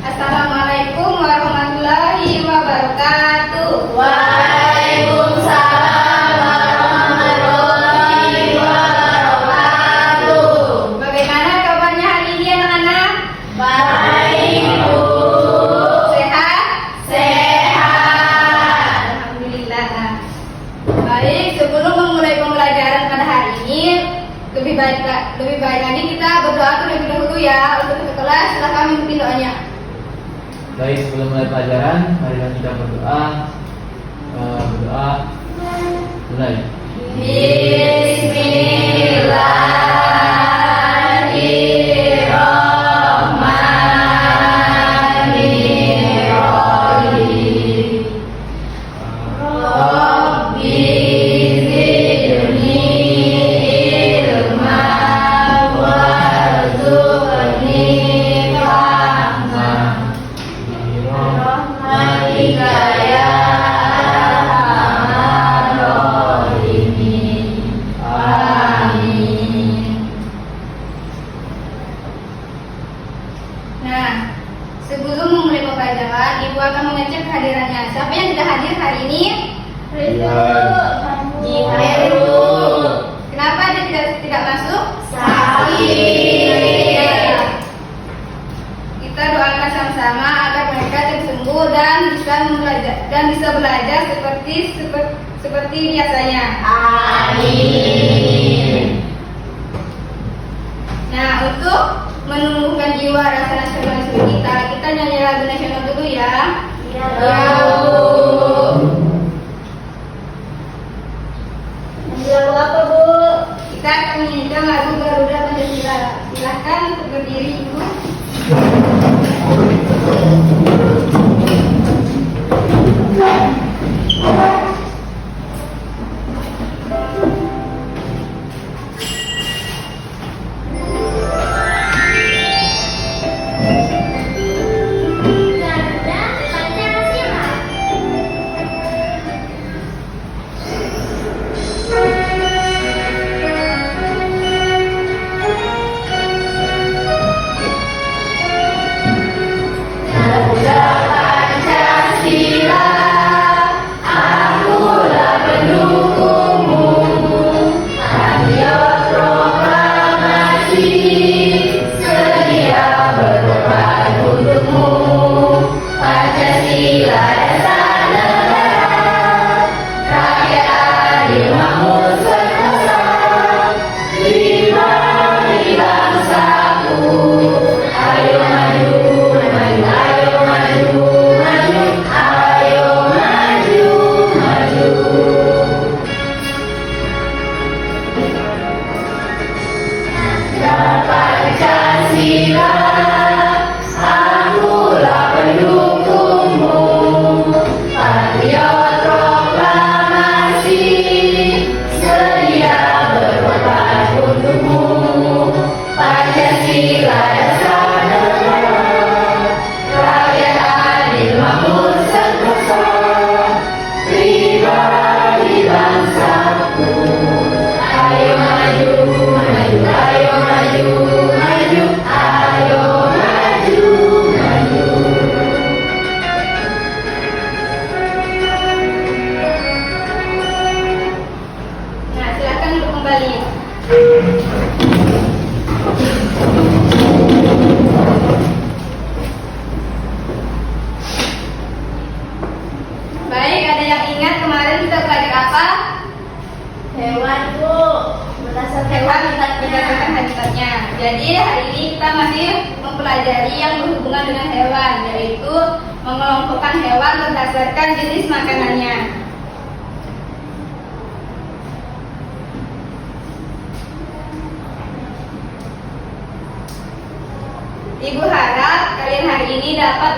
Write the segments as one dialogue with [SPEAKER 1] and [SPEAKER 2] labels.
[SPEAKER 1] Assalamualaikum warahmatullahi wabarakatuh.
[SPEAKER 2] Waalaikumsalam warahmatullahi wabarakatuh.
[SPEAKER 1] Bagaimana kabarnya hari ini anak-anak?
[SPEAKER 2] Baik, Bu.
[SPEAKER 1] Sehat?
[SPEAKER 2] Sehat.
[SPEAKER 1] Alhamdulillah. Baik, sebelum memulai pembelajaran pada hari ini, lebih baik lagi kita berdoa terlebih dahulu ya. Untuk ke kelas, silakan memimpin doanya.
[SPEAKER 3] Baik, sebelum mulai pelajaran, marilah kita berdoa. Mulai.
[SPEAKER 2] Bismillahirrahmanirrahim. Rabbi zidni ilman warzuqni fahman. Rahmatika ya arhamar rahimin. Amin.
[SPEAKER 1] Nah, sebelum memulai pembelajaran, Ibu akan mengecek kehadirannya. Siapa yang tidak hadir hari ini? Heru. Kenapa dia tidak masuk?
[SPEAKER 2] Sakit.
[SPEAKER 1] Kita doakan sama-sama agar mereka cepat sembuh dan bisa belajar seperti biasanya.
[SPEAKER 2] Amin.
[SPEAKER 1] Nah, untuk menumbuhkan jiwa rasa nasionalisme kita nyanyi lagu nasional dulu ya.
[SPEAKER 2] Ya, Bu. Lagu apa, Bu?
[SPEAKER 1] Kita akan menyanyikan lagu Garuda Pancasila. Silahkan untuk berdiri, Ibu.
[SPEAKER 2] Garuda Pancasila. Garuda Pancasila, akulah pendukungmu. Patriot proklamasi, sedia berkorban untukmu. Pancasila dasar negara, rakyat adil makmur sentosa. Lima bangsaku, ayo maju, maju, ayo maju, maju, ayo maju, maju. Pancasila, akulah pendukungmu. Patriot proklamasi, sedia berkorban untukmu. Pancasila dasar negara, rakyat adil makmur sentosa. Pribadi bangsaku, ayo maju, maju, ayo maju, maju, ayo maju, maju.
[SPEAKER 1] Nah, silakan untuk kembali. Baik, ada yang ingat kemarin kita belajar apa?
[SPEAKER 2] Hewan, Bu.
[SPEAKER 1] Hewan berdasarkan habitatnya. Jadi hari ini kita masih mempelajari yang berhubungan dengan hewan, yaitu mengelompokkan hewan berdasarkan jenis makanannya. Ibu harap kalian hari ini dapat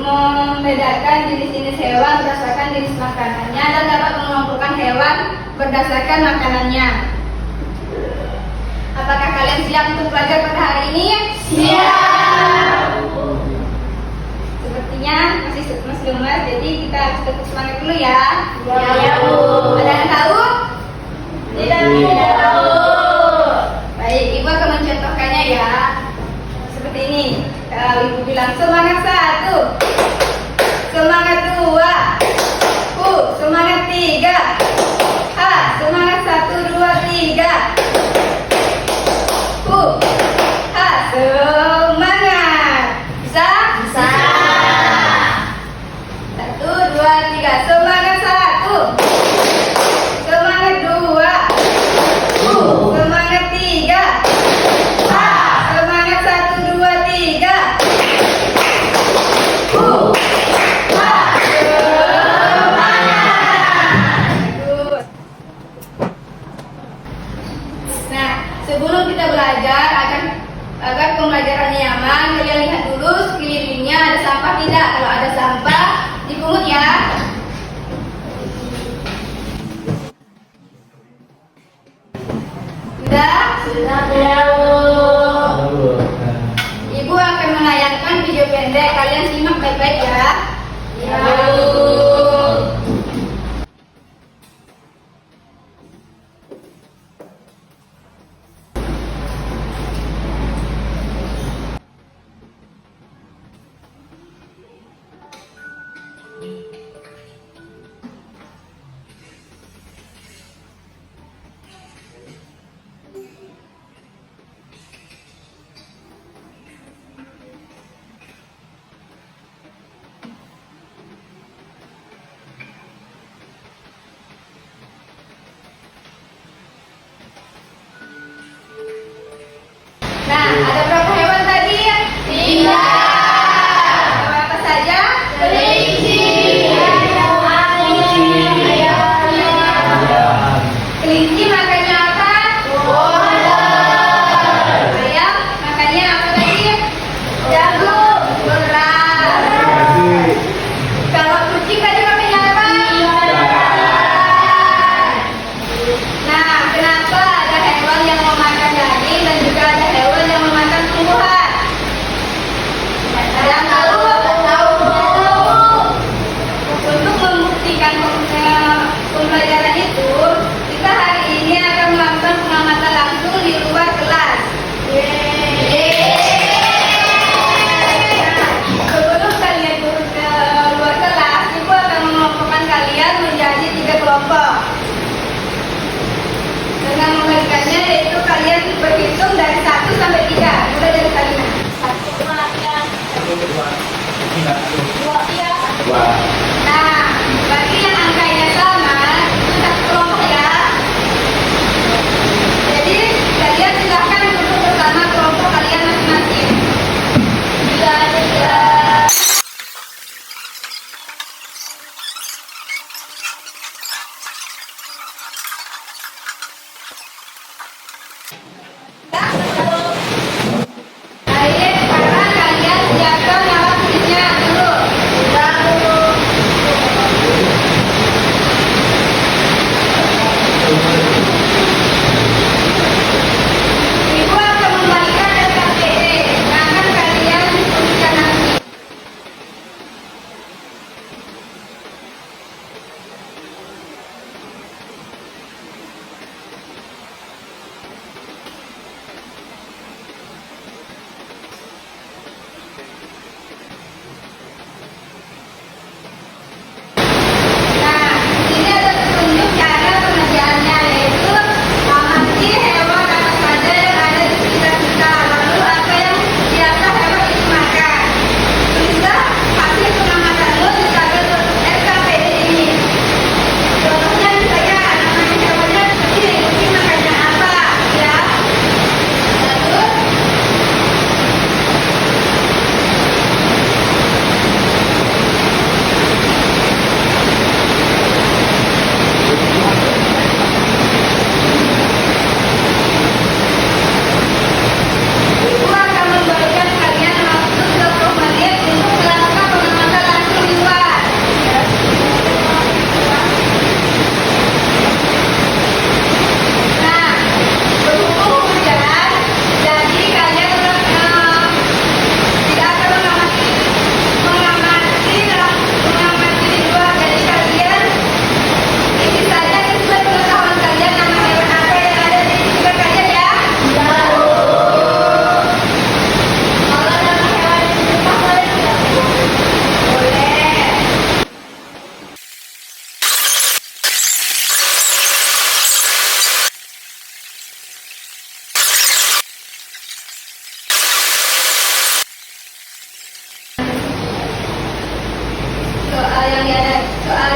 [SPEAKER 1] membedakan jenis-jenis hewan berdasarkan jenis makanannya dan dapat mengelompokkan hewan berdasarkan makanannya. Apakah kalian siap untuk belajar pada hari ini?
[SPEAKER 2] Siap.
[SPEAKER 1] Sepertinya masih lemas, jadi kita harus tetap semangat dulu ya.
[SPEAKER 2] Ya, Bu.
[SPEAKER 1] Ada yang tahu?
[SPEAKER 2] Tidak tahu.
[SPEAKER 1] Baik, Ibu akan mencontohkannya ya. Seperti seperti ini. Kalau ibu bilang semangat satu, semangat dua, semangat tiga, semangat satu dua tiga, semangat. Bisa?
[SPEAKER 2] Bisa.
[SPEAKER 1] Satu dua tiga, semangat satu, semangat dua, semangat tiga, semangat satu dua tiga, semangat. Nah, sebelum kita belajar agar pembelajarannya nyaman, kalian lihat dulu sekelilingnya ada sampah tidak. Kalau ada sampah, dipungut ya. Sudah?
[SPEAKER 2] Sudah ya, Bu.
[SPEAKER 1] Ibu akan menayangkan video pendek. Kalian simak baik-baik ya.
[SPEAKER 2] Ya, Bu.
[SPEAKER 1] Nah, ada berapa hewan tadi?
[SPEAKER 2] 3.
[SPEAKER 1] Hewan apa saja?
[SPEAKER 2] Kelinci, ayam,
[SPEAKER 1] Kelinci makannya apa? Ayam makannya apa tadi? Jagung, beras. Kalau kucing tadi makannya apa? Nah, kenapa ada hewan yang memakan daging dan juga ada hewan yang memakan tumbuhan? Ada yang tahu? Untuk membuktikan pembelajaran itu, kita hari ini akan melakukan pengamatan langsung di luar kelas. Sebelum kalian turun ke luar kelas, ibu akan mengelompokkan kalian menjadi 3 kelompok. Dengan memberikannya yaitu kalian berhitung dari 1 sampai 3. Mulai dari kalian.
[SPEAKER 2] 2.
[SPEAKER 1] Nah, bagi yang angkanya sama, itu 1 kelompok ya. Jadi kalian silahkan duduk bersama kelompok kalian masing-masing. Bila Baik, sekarang kalian siapkan alat tulisnya dulu.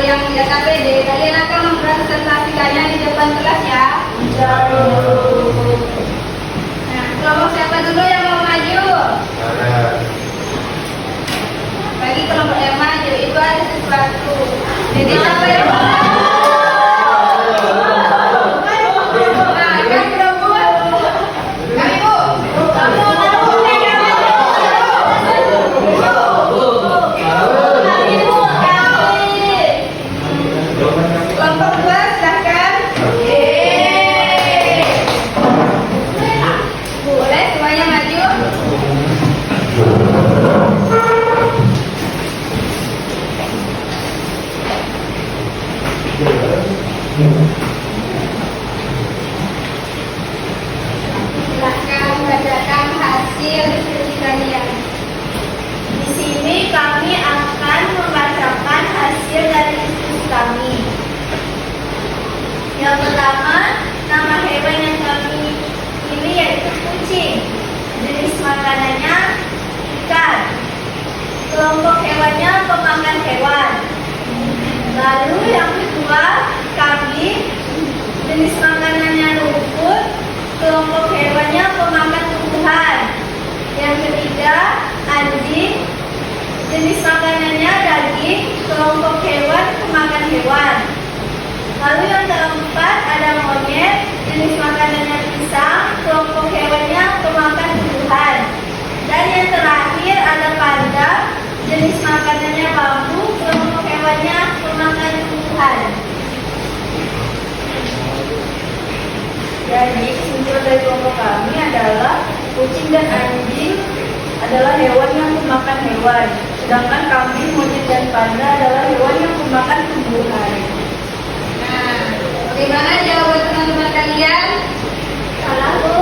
[SPEAKER 1] yang tidak KPD, kalian akan mempresentasikannya di depan kelas ya. Nah, kelompok siapa dulu yang mau maju? Bagi kelompok yang maju itu ada sesuatu. Jadi siapa yang mau maju? Nah, kan berebut. Kami bu, kamu kelompok dua silahkan. Boleh semuanya maju. Silahkan bacakan hasil diskusi kalian.
[SPEAKER 2] Di sini kami akan membacakan hasil dari diskusi kami. Yang pertama, nama hewan yang kami pilih yaitu kucing. Jenis makanannya ikan. Kelompok hewannya pemakan hewan. Lalu yang kedua, kambing. Jenis makanannya rumput. Kelompok hewannya pemakan tumbuhan. Yang ketiga, anjing. Jenis makanannya daging. Kelompok hewan pemakan hewan. Lalu yang keempat ada monyet. Jenis makanannya pisang. Kelompok hewannya pemakan tumbuhan. Dan yang terakhir ada panda. Jenis makanannya bambu. Kelompok hewannya pemakan tumbuhan. Jadi kesimpulan dari kelompok kami adalah kucing dan anjing adalah hewan yang pemakan hewan, sedangkan kambing, monyet dan panda adalah hewan yang pemakan tumbuhan.
[SPEAKER 1] Nah, bagaimana jawaban teman-teman kalian?
[SPEAKER 2] Salah bu.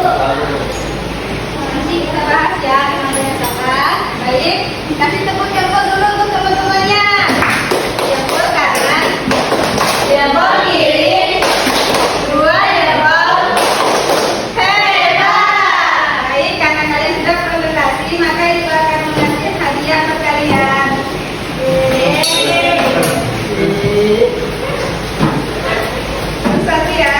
[SPEAKER 1] Nanti kita bahas ya dengan berdasarkan. Baik, kasih tepuk jempol dulu untuk teman-temannya. Jempol kanan, jempol kiri, dua jempol. Hebat! Baik, karena kalian sudah presentasi, maka ibu akan mengasih hadiah untuk kalian. Terus satu ya.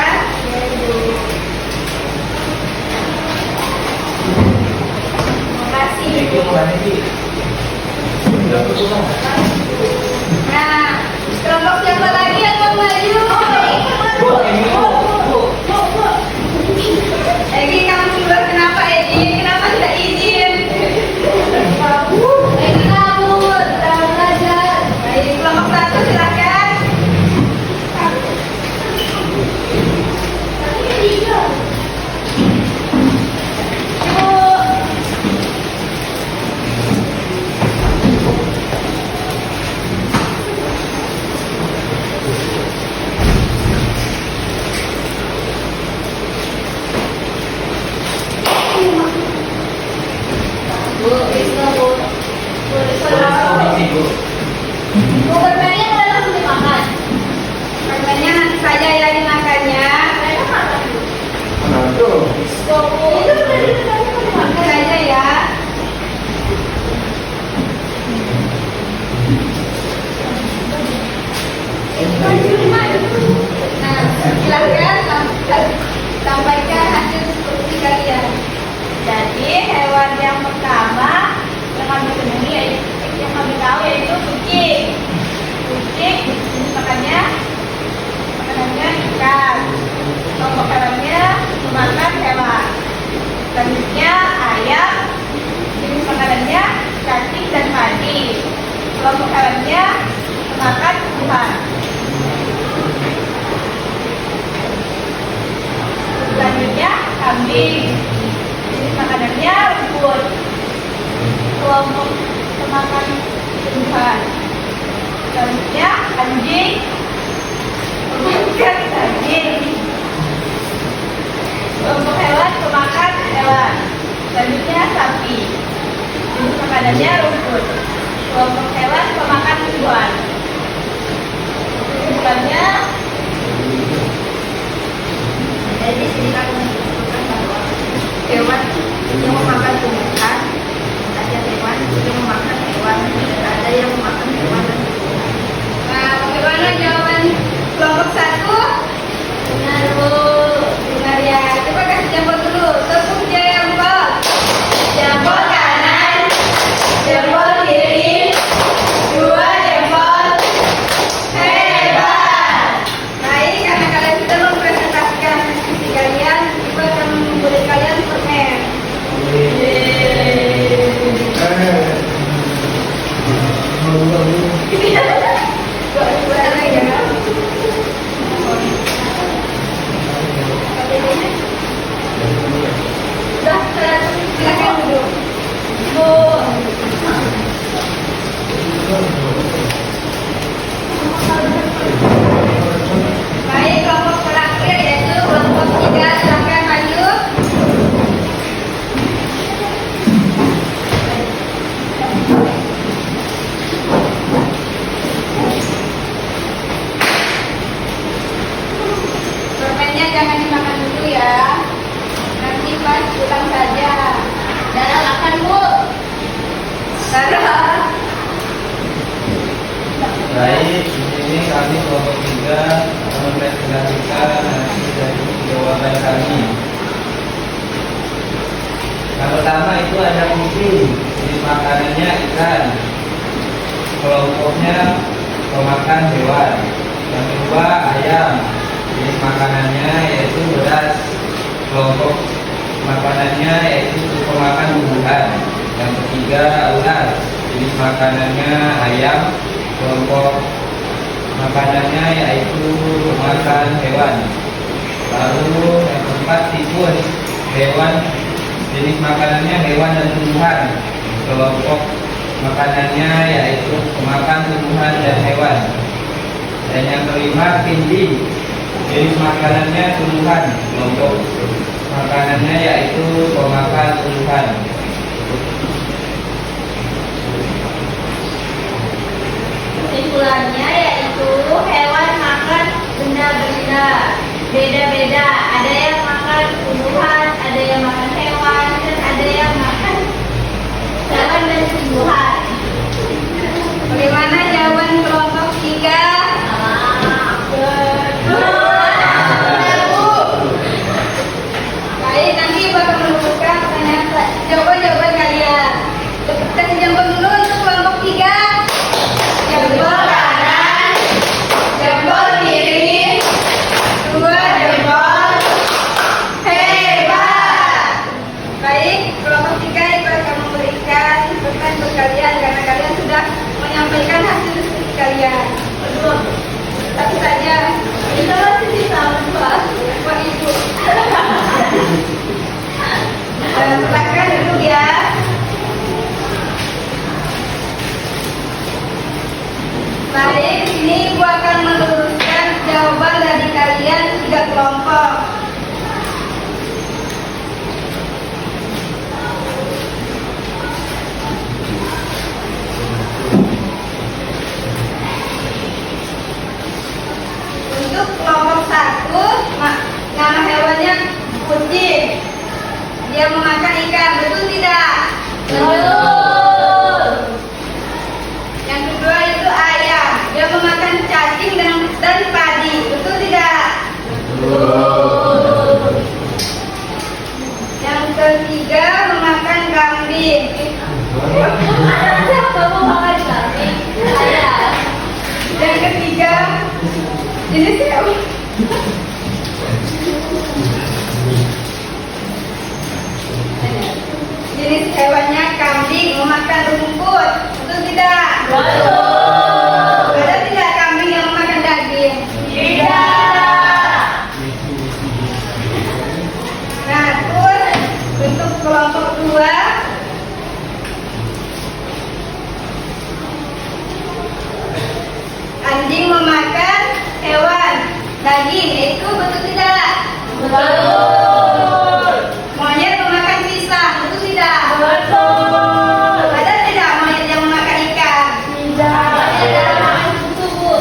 [SPEAKER 1] Nah, kelompok siapa lagi yang mau maju? Egi, kamu keluar kenapa Egi? Kenapa tidak izin? Egi kabur, tidak belajar. Baik, kelompok satu silakan. Bu, permennya boleh langsung dimakan. Permennya nanti saja ya dimakannya. Nanti saja ya. Nah, silahkan sampaikan hasil diskusi kalian.
[SPEAKER 2] Jadi hewan yang pertama yang kami temui yang kami tahu yaitu kucing. Kucing jenis makanannya ikan. Kelompok hewannya memakan hewan. Selanjutnya ayam. Jenis makanannya cacing dan padi. Kelompok hewannya memakan tumbuhan. Selanjutnya kambing. Jenis makanannya rumput. Kelompok pemakan tumbuhan. Selanjutnya anjing. Pemakan daging. Kelompok hewan pemakan hewan. Selanjutnya sapi. Jenis makanannya rumput. Kelompok hewan pemakan tumbuhan. Kesimpulannya,
[SPEAKER 1] Jadi sini kami menunjukkan bahwa hewan yang memakan tumbuhan, ada hewan yang memakan hewan, ada yang memakan hewan dan tumbuhan. Nah, bagaimana
[SPEAKER 3] Baik, di sini kami kelompok 3 mempresentasikan hasil dari jawaban kami. Yang pertama itu ada kucing, jenis makanannya ikan, kelompoknya pemakan hewan. Yang kedua ayam, jenis makanannya yaitu beras, kelompok makanannya yaitu pemakan tumbuhan. Yang ketiga ular, jenis makanannya ayam, kelompok makanannya yaitu pemakan hewan. Lalu yang keempat tikus, hewan, jenis makanannya hewan dan tumbuhan, kelompok makanannya yaitu pemakan tumbuhan dan hewan. Dan yang kelima kelinci, jenis makanannya tumbuhan, kelompok makanannya yaitu pemakan tumbuhan.
[SPEAKER 1] Kesimpulannya yaitu hewan makan benda-benda beda-beda. Ada yang makan tumbuhan, ada yang makan hewan, dan ada yang makan hewan dan tumbuhan. Bagaimana jawaban kelompok 3? Baik, nanti bakal menentukan jawaban kalian. Kasih jempol dulu untuk kelompok 3. Jempol kanan, jempol kiri, 2 jempol. Hebat. Baik, kelompok 3 itu akan memberikan pesan untuk kalian karena kalian sudah menyampaikan hasil diskusi kalian. Tapi saja, itu masih sama Pak Ibu. Silakan duduk ya. Baik, di sini Ibu akan meluruskan jawaban dari kalian 3 kelompok. Untuk kelompok 1, nama hewannya kucing. Dia memakan ikan, betul tidak? Betul. Yang kedua itu ayam. Dia memakan cacing dan padi, betul tidak? Betul. Yang ketiga memakan kambing. Siapa memakan kambing? Saya. Yang ketiga jenis hewan. Jenis hewannya kambing memakan rumput, betul tidak? Betul. Ada tidak kambing yang memakan daging? Tidak. Nah, terus untuk kelompok 2, anjing memakan hewan daging, itu betul tidak? Betul. Monyet memakan pisang, betul tidak? Betul. Ada tidak monyet yang memakan ikan? Tidak. Ada yang makan susu, Bu.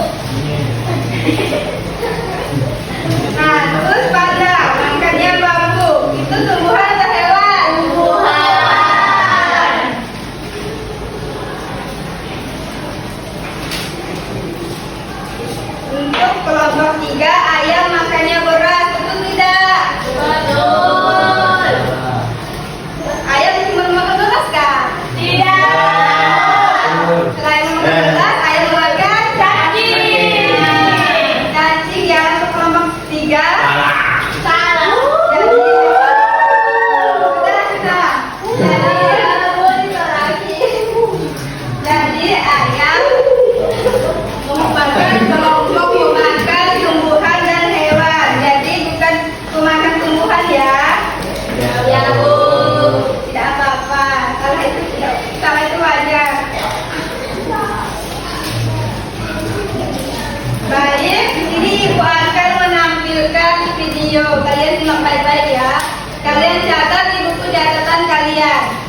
[SPEAKER 1] Nah, terus panda makannya bambu, itu tumbuhan atau hewan? Tumbuhan. Untuk kelompok 3, ayam makannya beras, betul tidak? Betul. Ayam cuma makan beras kan? Tidak. Selain makan beras, ayam makan cacing. Cacing ya untuk kelompok 3. Salah. Jadi, sudah. Jadi ayam merupakan kelompok pemakan tumbuhan dan hewan. Jadi bukan pemakan tumbuhan ya. Ya Bu. Tidak apa-apa. Salah itu wajar. Baik, di sini Ibu akan menampilkan video. Kalian simak baik-baik ya. Kalian catat di buku catatan kalian.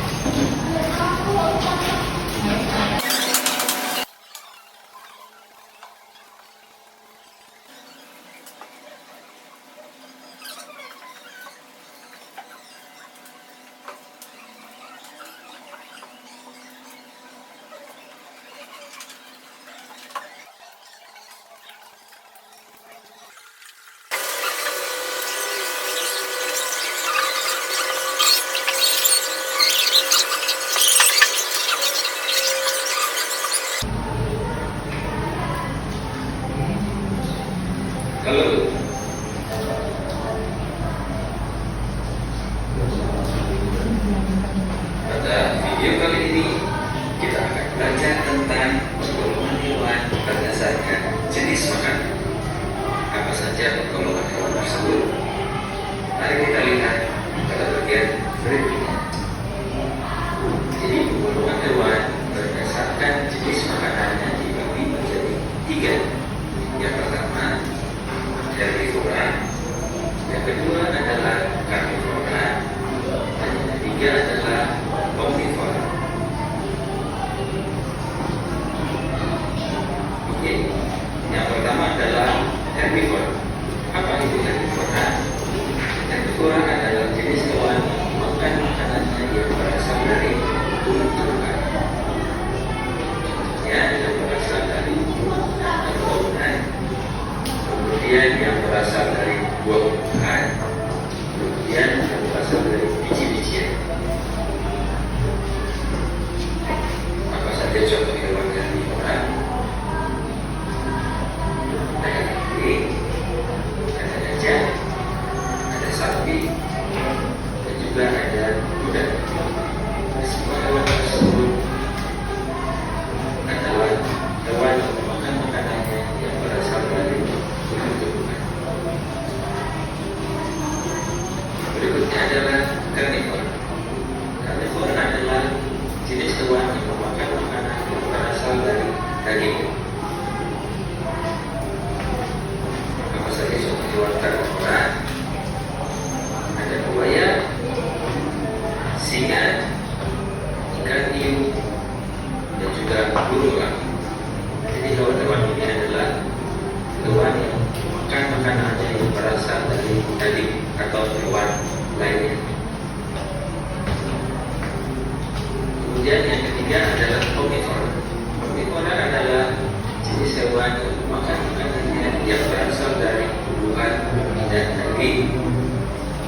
[SPEAKER 4] ketiga adalah omnivora. Omnivora adalah jenis hewan yang memakan makanannya yang berasal dari tumbuhan dan daging,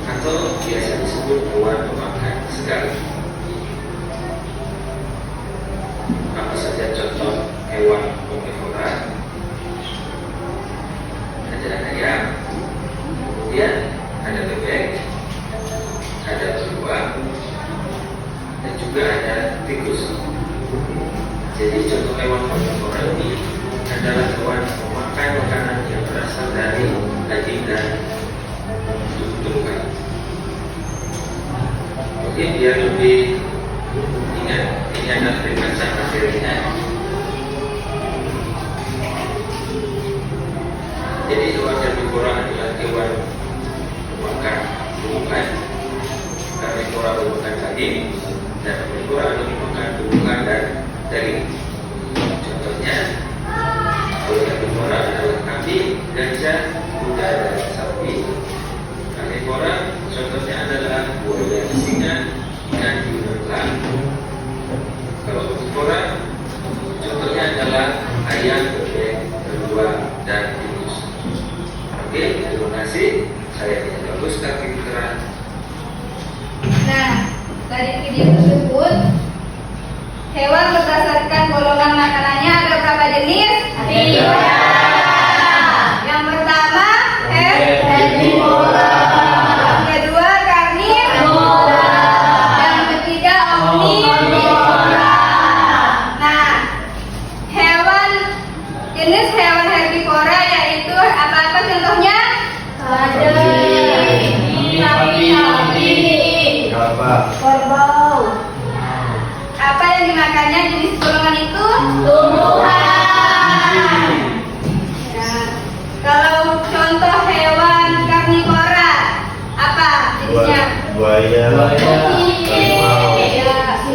[SPEAKER 4] atau biasa disebut hewan pemakan serigala. Apa saja contoh hewan omnivora? Ada ayam, kemudian ada bebek, ada beruang, dan juga ada tikus. Jadi contoh hewan omnivora ini adalah hewan pemakan makanan yang berasal dari daging dan tumbuhan. Oke, biar lebih ingat, ini adalah ringkasan materinya. Jadi hewan herbivora adalah hewan pemakan tumbuhan, karnivora memakan daging, dan omnivora adalah memakan tumbuhan dan daging. Contohnya, hewan herbivora adalah kambing, gajah, kuda, dan sapi. Karnivora contohnya adalah buaya, singa, dan ular. Kalau omnivora contohnya adalah ayam, bebek, beruang, dan tikus. Oke, terima kasih. Saya tidak bagus tapi keterangan.
[SPEAKER 1] Nah, dari video tersebut, hewan berdasarkan golongan makanannya ada berapa jenis? Tiga. Yang pertama, herbivora. Yang kedua, karnivora. Yang ketiga, omnivora. Nah, jenis hewan herbivora yaitu apa-apa contohnya?
[SPEAKER 2] Kerbau.
[SPEAKER 1] Apa yang dimakannya jenis golongan itu? Tumbuhan. Nah, kalau contoh hewan karnivora apa jenisnya?
[SPEAKER 5] Buaya.
[SPEAKER 1] Ya,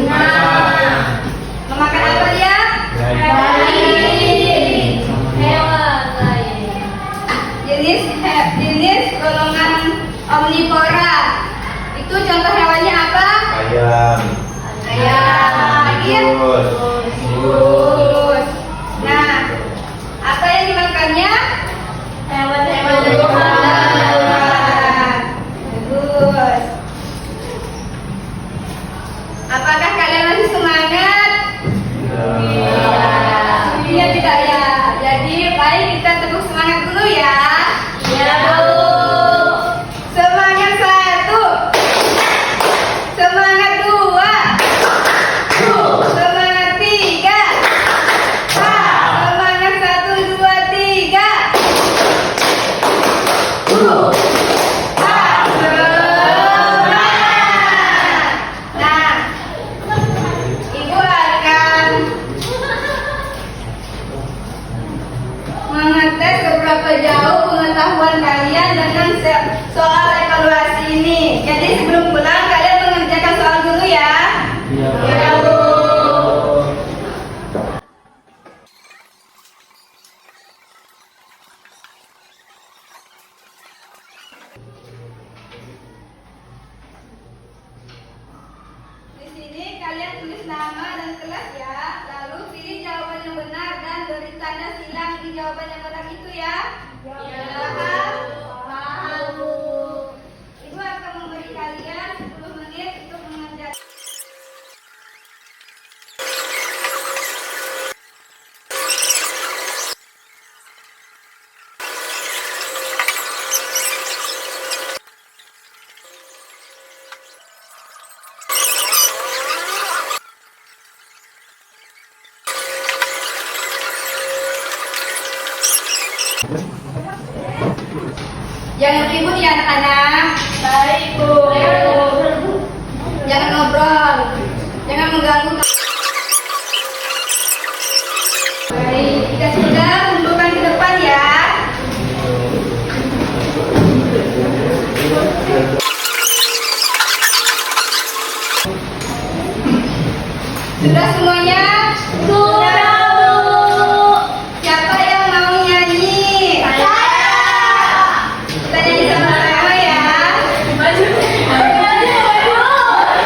[SPEAKER 1] nah, memakan apa dia? Hewan lain. Jenis golongan omnivora itu contoh hewannya apa?
[SPEAKER 5] Ayam.
[SPEAKER 1] Tikus. Nah, apa yang dimakannya? Hewan-hewan buruan. Bagus. Apakah kalian masih semangat? Iya tidak ya. Jadi baik kita tepuk semangat dulu ya. Iya Bu. Semangat 1. Semangat 2. Semangat 3. Semangat 1, 2, 3. Nah, Ibu akan mengetes seberapa jauh pengetahuan kalian dengan soal evaluasi ini. Jadi sebelum pulang kalian mengerjakan soal dulu ya. Ya Bu. Di sini kalian tulis nama dan kelas ya. Lalu pilih jawaban yang benar dan beri tanda silang di jawaban yang benar itu ya. Paham? Ibu akan memberi kalian 10 menit untuk mengerjakan. Jangan ribut ya anak-anak. Baik Bu. Jangan ngobrol. Jangan mengganggu. Baik, kita sudah kumpulkan ke depan ya. Sudah semuanya? Sudah Bu. Siapa yang mau nyanyi? Saya. Kita nyanyi sama-sama ya. Maju. Maju. Maju. Maju.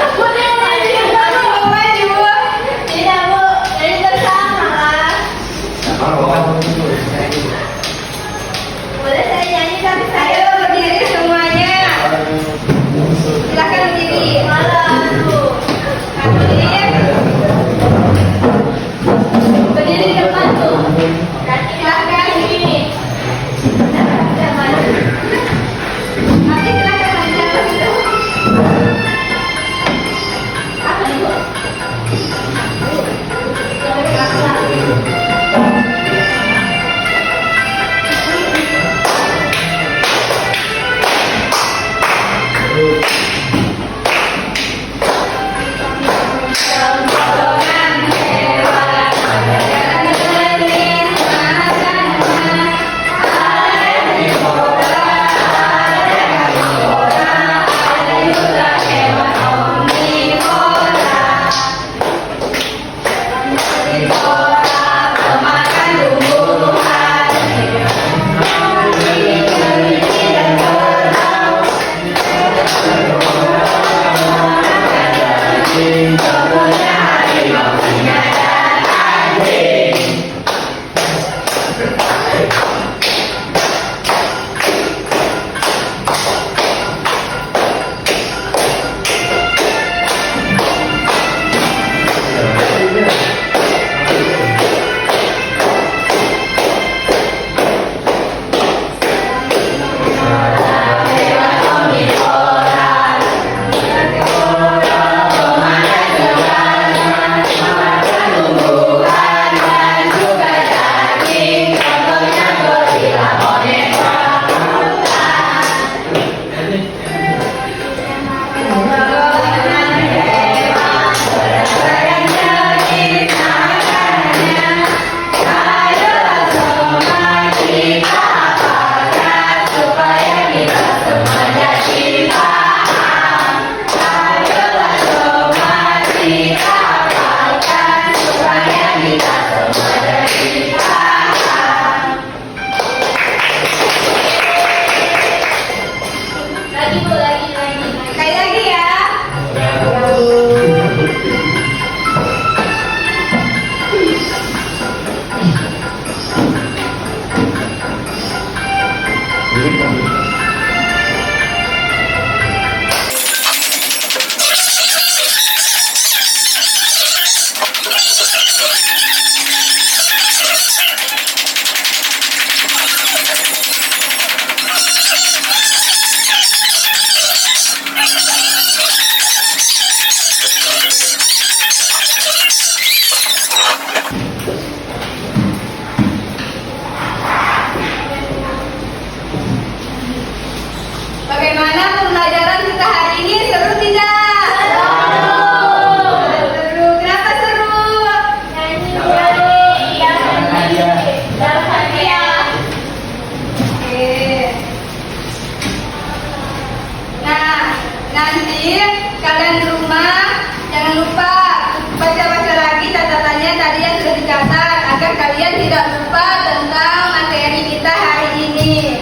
[SPEAKER 1] kalian sudah dicatat agar kalian tidak lupa tentang materi kita hari ini.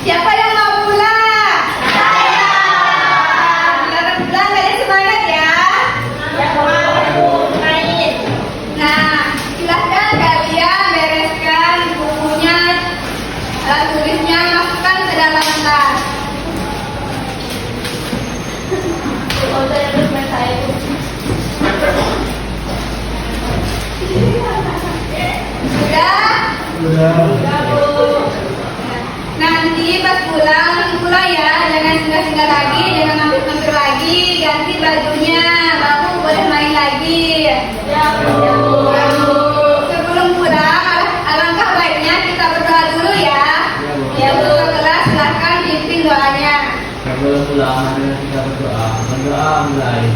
[SPEAKER 1] Siapa yang mau pulang? Saya. Selamat pulang, kalian semangat ya. Nah, silahkan kalian bereskan bukunya, alat tulisnya, masukkan ke dalam tas. Sudah? Nanti pas pulang ya, jangan singgah-singgah lagi, jangan mampir-mampir lagi, ganti bajunya, baru boleh main lagi. Sebelum pulang, alangkah baiknya kita berdoa dulu ya. Ya, untuk kelas silahkan pimpin doanya.
[SPEAKER 3] Sebelum pulang, kita berdoa mulai.